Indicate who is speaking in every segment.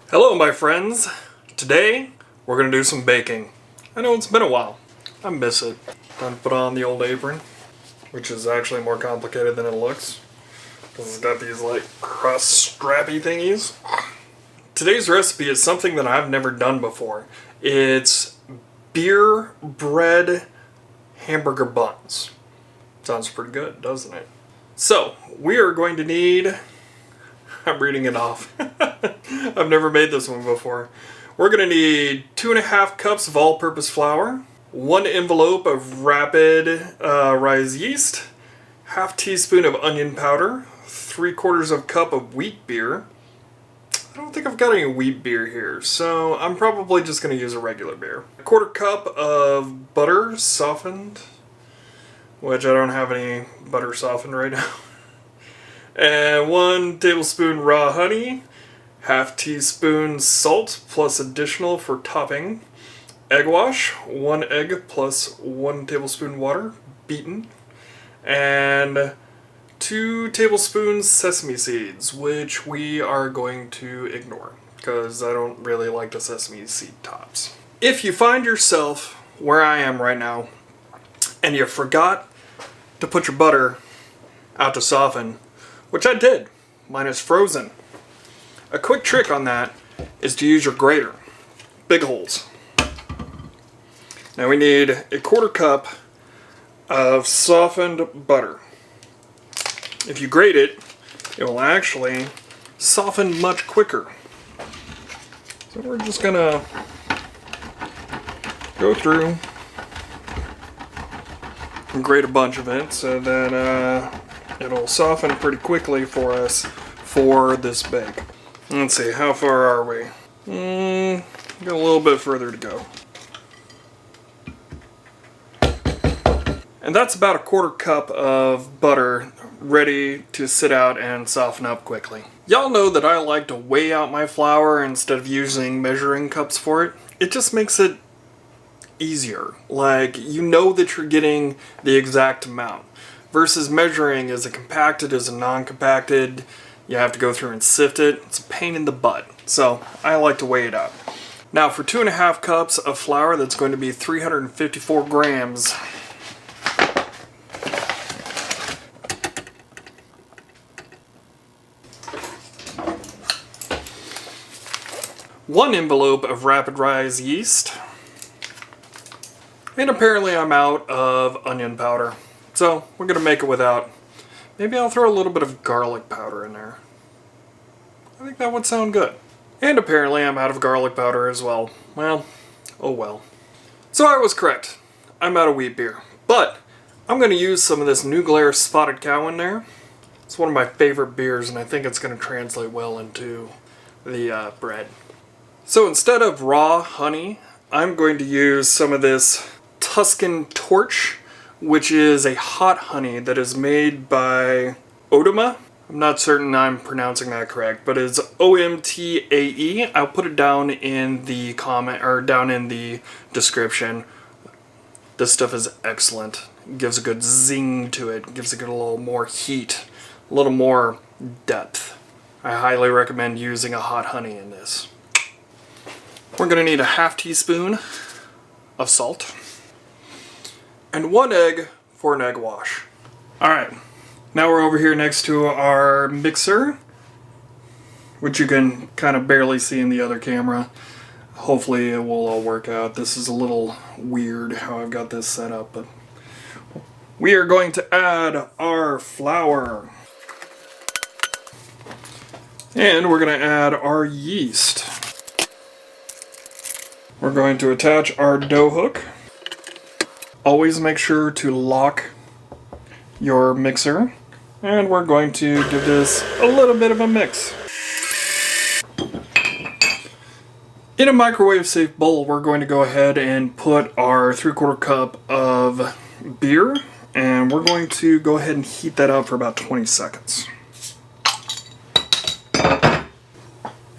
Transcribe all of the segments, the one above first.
Speaker 1: Hello my friends! Today we're going to do some baking. I know it's been a while. I miss it. Time to put on the old apron, which is actually more complicated than it looks. Because it's got these like crust strappy thingies. Today's recipe is something that I've never done before. It's beer bread hamburger buns. Sounds pretty good, doesn't it? So, we are going to need... I'm reading it off. I've never made this one before. We're going to need 2.5 cups of all-purpose flour, 1 envelope of rapid rise yeast, ½ teaspoon of onion powder, 3/4 cup of wheat beer. I don't think I've got any wheat beer here, so I'm probably just going to use a regular beer. 1/4 cup of butter softened, which I don't have any butter softened right now. And 1 tablespoon raw honey, ½ teaspoon salt plus additional for topping, egg wash, 1 egg plus 1 tablespoon water, beaten, and 2 tablespoons sesame seeds, which we are going to ignore because I don't really like the sesame seed tops. If you find yourself where I am right now and you forgot to put your butter out to soften, which I did. Mine is frozen. A quick trick on that is to use your grater. Big holes. Now we need 1/4 cup of softened butter. If you grate it, it will actually soften much quicker. So we're just gonna go through and grate a bunch of it so that it'll soften pretty quickly for us for this bake. Let's see, how far are we? Got a little bit further to go. And that's about 1/4 cup of butter ready to sit out and soften up quickly. Y'all know that I like to weigh out my flour instead of using measuring cups for it. It just makes it easier. Like, you know that you're getting the exact amount. Versus measuring, is it compacted, is it non-compacted? You have to go through and sift it. It's a pain in the butt. So I like to weigh it out. Now for 2.5 cups of flour, that's going to be 354 grams. One envelope of rapid rise yeast. And apparently I'm out of onion powder. So, we're going to make it without. Maybe I'll throw a little bit of garlic powder in there. I think that would sound good. And apparently I'm out of garlic powder as well. Well, oh well. So I was correct. I'm out of wheat beer. But, I'm going to use some of this New Glare Spotted Cow in there. It's one of my favorite beers, and I think it's going to translate well into the bread. So instead of raw honey, I'm going to use some of this Tuscan Torch, which is a hot honey that is made by OMTAE. I'm not certain I'm pronouncing that correct, but it's OMTAE. I'll put it down in the comment or down in the description. This stuff is excellent. It gives a good zing to it. It gives it a little more heat, a little more depth. I highly recommend using a hot honey in this. We're going to need a ½ teaspoon of salt. And 1 egg for an egg wash. Alright, now we're over here next to our mixer, which you can kind of barely see in the other camera. Hopefully it will all work out. This is a little weird how I've got this set up, but we are going to add our flour. And we're going to add our yeast. We're going to attach our dough hook. Always make sure to lock your mixer, and we're going to give this a little bit of a mix. In a microwave safe bowl, we're going to go ahead and put our 3/4 cup of beer, and we're going to go ahead and heat that up for about 20 seconds.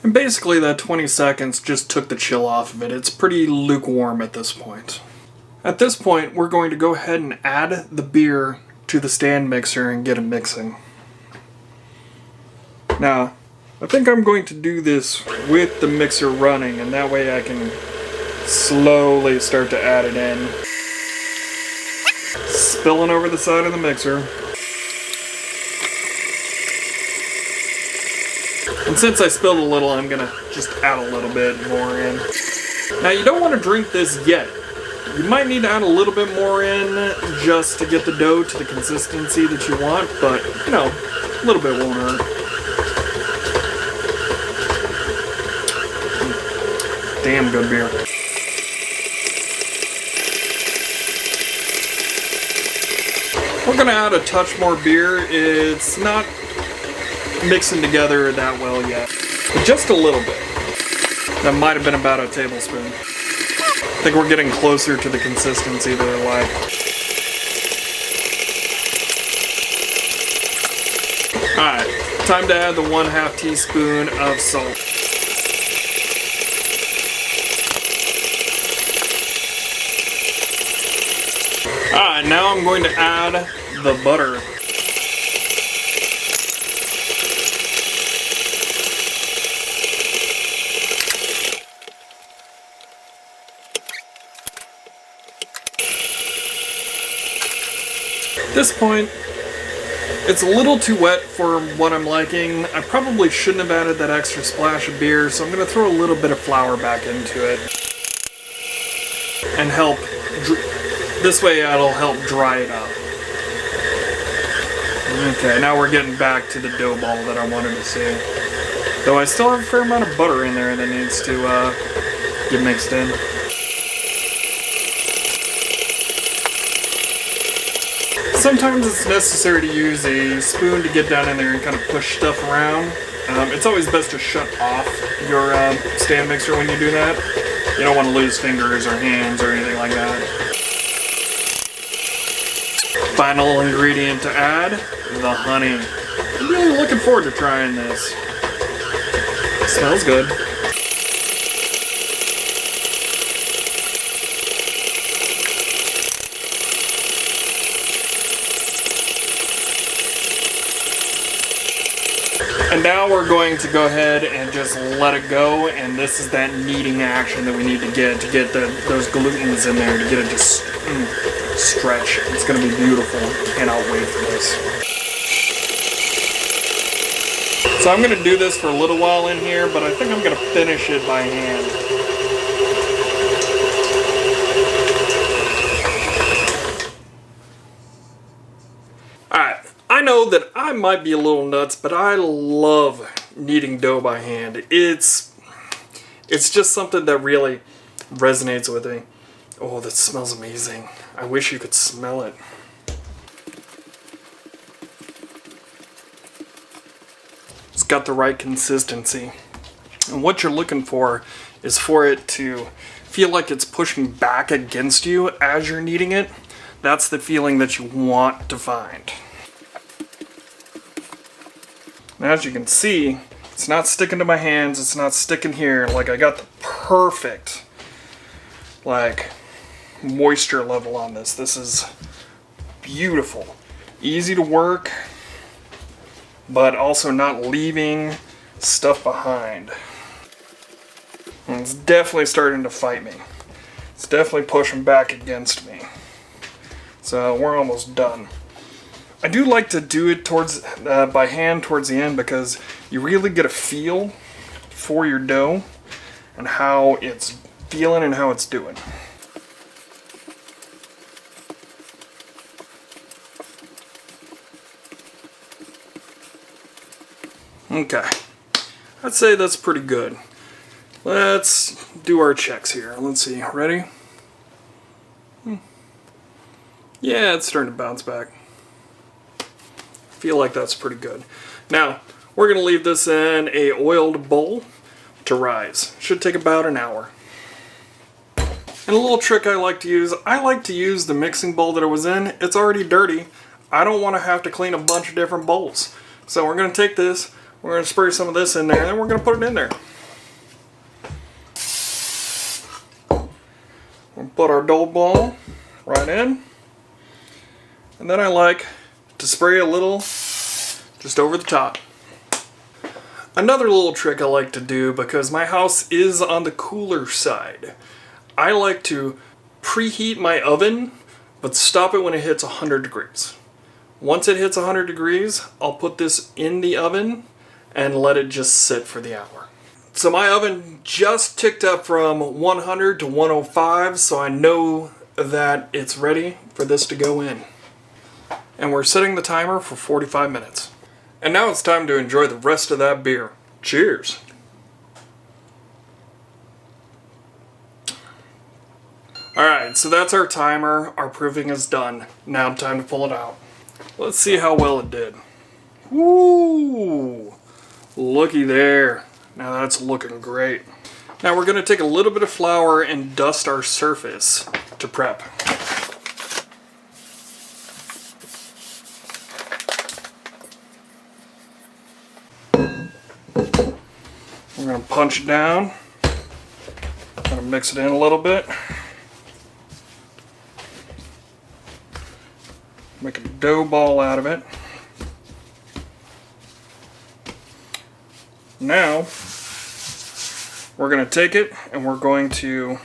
Speaker 1: And basically that 20 seconds just took the chill off of it. It's pretty lukewarm at this point. At this point, we're going to go ahead and add the beer to the stand mixer and get it mixing. Now, I think I'm going to do this with the mixer running, and that way I can slowly start to add it in. Spilling over the side of the mixer. And since I spilled a little, I'm gonna just add a little bit more in. Now you don't want to drink this yet. You might need to add a little bit more in just to get the dough to the consistency that you want, but you know, a little bit won't hurt. Damn good beer. We're gonna add a touch more beer. It's not mixing together that well yet, but just a little bit. That might have been about a tablespoon. I think we're getting closer to the consistency that I like. Alright, time to add the 1/2 teaspoon of salt. Alright, now I'm going to add the butter. At this point, it's a little too wet for what I'm liking. I probably shouldn't have added that extra splash of beer, so I'm going to throw a little bit of flour back into it and help. This way it'll help dry it up. Okay, now we're getting back to the dough ball that I wanted to see. Though I still have a fair amount of butter in there that needs to get mixed in. Sometimes it's necessary to use a spoon to get down in there and kind of push stuff around. It's always best to shut off your stand mixer when you do that. You don't want to lose fingers or hands or anything like that. Final ingredient to add, the honey. I'm really looking forward to trying this. It smells good. And now we're going to go ahead and just let it go, and this is that kneading action that we need to get those glutens in there, to get it just stretch. It's going to be beautiful. Cannot wait for this. So I'm going to do this for a little while in here, but I think I'm going to finish it by hand. Alright, I know that I might be a little nuts, but I love kneading dough by hand. It's just something that really resonates with me. Oh, that smells amazing. I wish you could smell it. It's got the right consistency. And what you're looking for is for it to feel like it's pushing back against you as you're kneading it. That's the feeling that you want to find. Now, as you can see, it's not sticking to my hands, it's not sticking here. Like, I got the perfect, like, moisture level on this. This is beautiful. Easy to work, but also not leaving stuff behind. And it's definitely starting to fight me. It's definitely pushing back against me. So we're almost done. I do like to do it by hand towards the end, because you really get a feel for your dough and how it's feeling and how it's doing. Okay, I'd say that's pretty good. Let's do our checks here. Let's see, ready? Yeah, it's starting to bounce back. I feel like that's pretty good. Now, we're going to leave this in a oiled bowl to rise. Should take about an hour. And a little trick I like to use the mixing bowl that it was in. It's already dirty. I don't want to have to clean a bunch of different bowls. So we're going to take this, we're going to spray some of this in there, and then we're going to put it in there. We'll put our dough ball right in. And then I like to spray a little just over the top. Another little trick I like to do, because my house is on the cooler side, I like to preheat my oven, but stop it when it hits 100 degrees. Once it hits 100 degrees, I'll put this in the oven and let it just sit for the hour. So my oven just ticked up from 100 to 105, so I know that it's ready for this to go in. And we're setting the timer for 45 minutes. And now it's time to enjoy the rest of that beer. Cheers! Alright, so that's our timer. Our proofing is done. Now time to pull it out. Let's see how well it did. Woo! Looky there. Now that's looking great. Now we're going to take a little bit of flour and dust our surface to prep. We're going to punch it down. Going to mix it in a little bit. Make a dough ball out of it. Now, we're going to take it and we're going to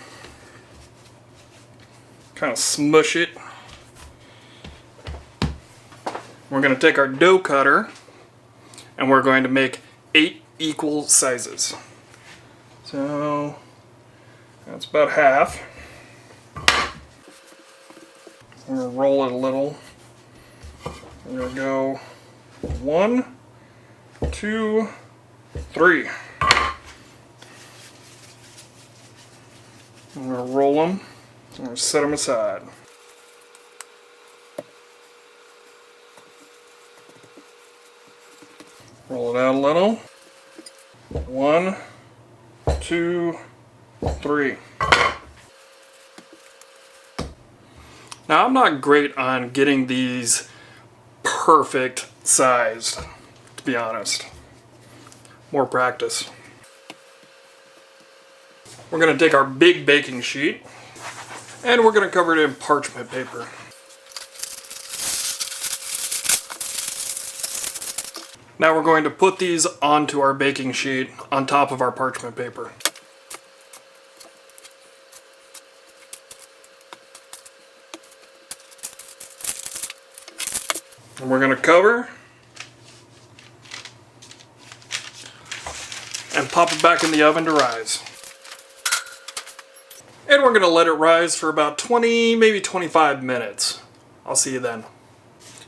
Speaker 1: kind of smush it. We're going to take our dough cutter and we're going to make 8 equal sizes. So, that's about half. We're going to roll it a little. We're going to go 1, 2, 3. I'm going to roll them. I'm going to set them aside. Roll it out a little. 1, 2, 3. Now, I'm not great on getting these perfect sized, to be honest. More practice. We're going to take our big baking sheet and we're going to cover it in parchment paper. Now we're going to put these onto our baking sheet on top of our parchment paper. And we're going to cover and pop it back in the oven to rise. And we're going to let it rise for about 20, maybe 25 minutes. I'll see you then.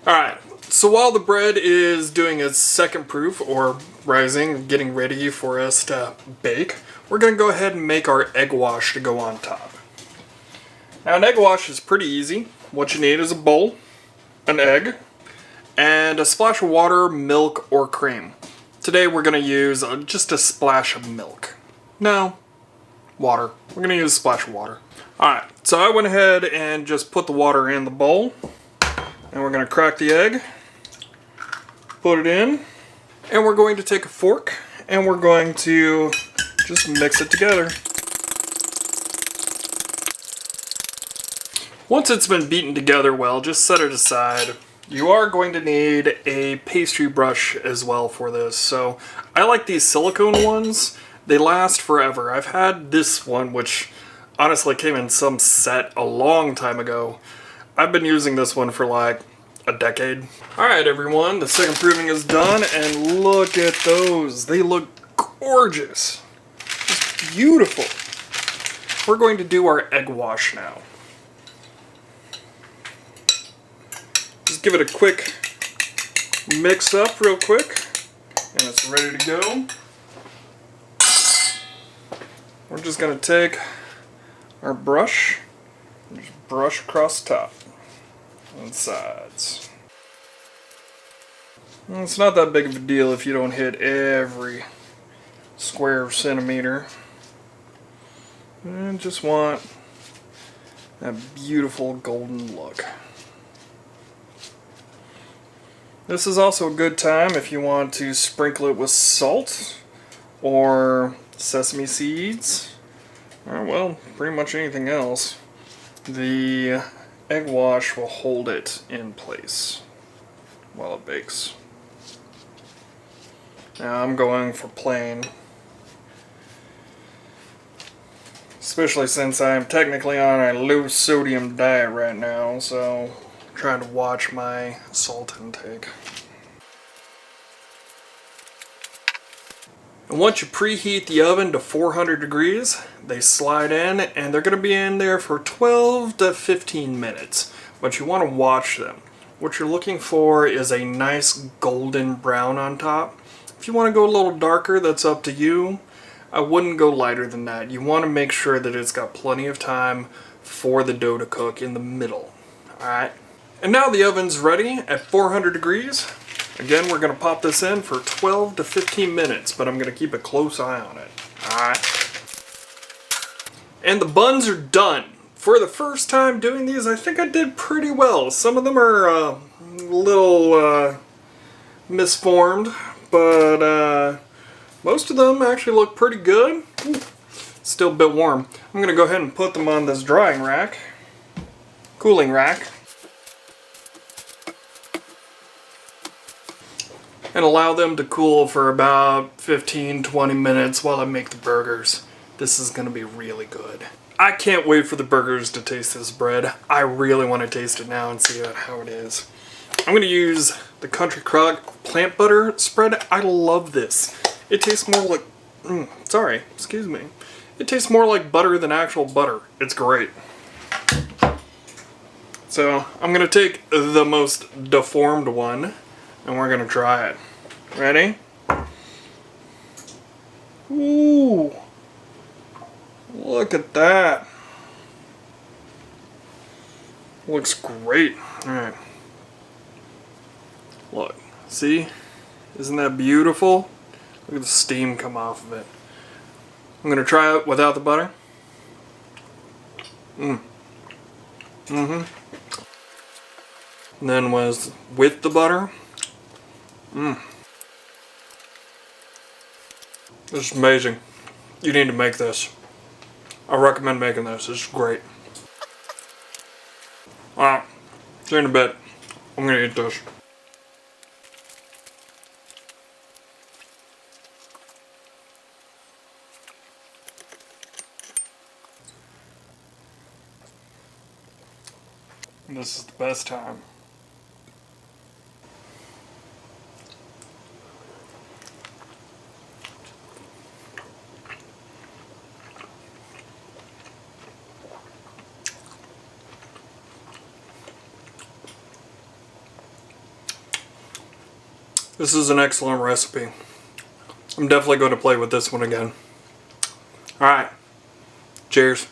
Speaker 1: Alright, so while the bread is doing its second proof, or rising, getting ready for us to bake, we're going to go ahead and make our egg wash to go on top. Now, an egg wash is pretty easy. What you need is a bowl, an egg, and a splash of water, milk, or cream. Today we're going to use just a splash of milk. No, water. We're going to use a splash of water. Alright, so I went ahead and just put the water in the bowl. And we're going to crack the egg, put it in, and we're going to take a fork and we're going to just mix it together. Once it's been beaten together well, just set it aside. You are going to need a pastry brush as well for this. So I like these silicone ones. They last forever. I've had this one, which honestly came in some set a long time ago. I've been using this one for like a decade. Alright everyone, the second proving is done and look at those. They look gorgeous. Just beautiful. We're going to do our egg wash now. Just give it a quick mix up real quick and it's ready to go. We're just going to take our brush and just brush across the top and sides. Well, it's not that big of a deal if you don't hit every square centimeter. And just want that beautiful golden look. This is also a good time if you want to sprinkle it with salt or sesame seeds, or well, pretty much anything else. The egg wash will hold it in place while it bakes. Now I'm going for plain. Especially since I'm technically on a low sodium diet right now, so I'm trying to watch my salt intake. And once you preheat the oven to 400 degrees, they slide in and they're going to be in there for 12 to 15 minutes. But you want to watch them. What you're looking for is a nice golden brown on top. If you want to go a little darker, that's up to you. I wouldn't go lighter than that. You want to make sure that it's got plenty of time for the dough to cook in the middle. Alright. And now the oven's ready at 400 degrees. Again, we're going to pop this in for 12 to 15 minutes, but I'm going to keep a close eye on it. Alright. And the buns are done. For the first time doing these, I think I did pretty well. Some of them are a little misformed, but most of them actually look pretty good. Ooh, still a bit warm. I'm going to go ahead and put them on this drying rack, cooling rack, and allow them to cool for about 15-20 minutes while I make the burgers. This is going to be really good. I can't wait for the burgers to taste this bread. I really want to taste it now and see how it is. I'm going to use the Country Crock plant butter spread. I love this. It tastes more like, excuse me. It tastes more like butter than actual butter. It's great. So I'm going to take the most deformed one and we're going to try it. Ready? Ooh. Look at that. Looks great. Alright. Look. See? Isn't that beautiful? Look at the steam come off of it. I'm going to try it without the butter. And then with the butter. This is amazing. You need to make this. I recommend making this. It's great. Alright. See you in a bit. I'm going to eat this. This is the best time. This is an excellent recipe. I'm definitely going to play with this one again. Alright. Cheers.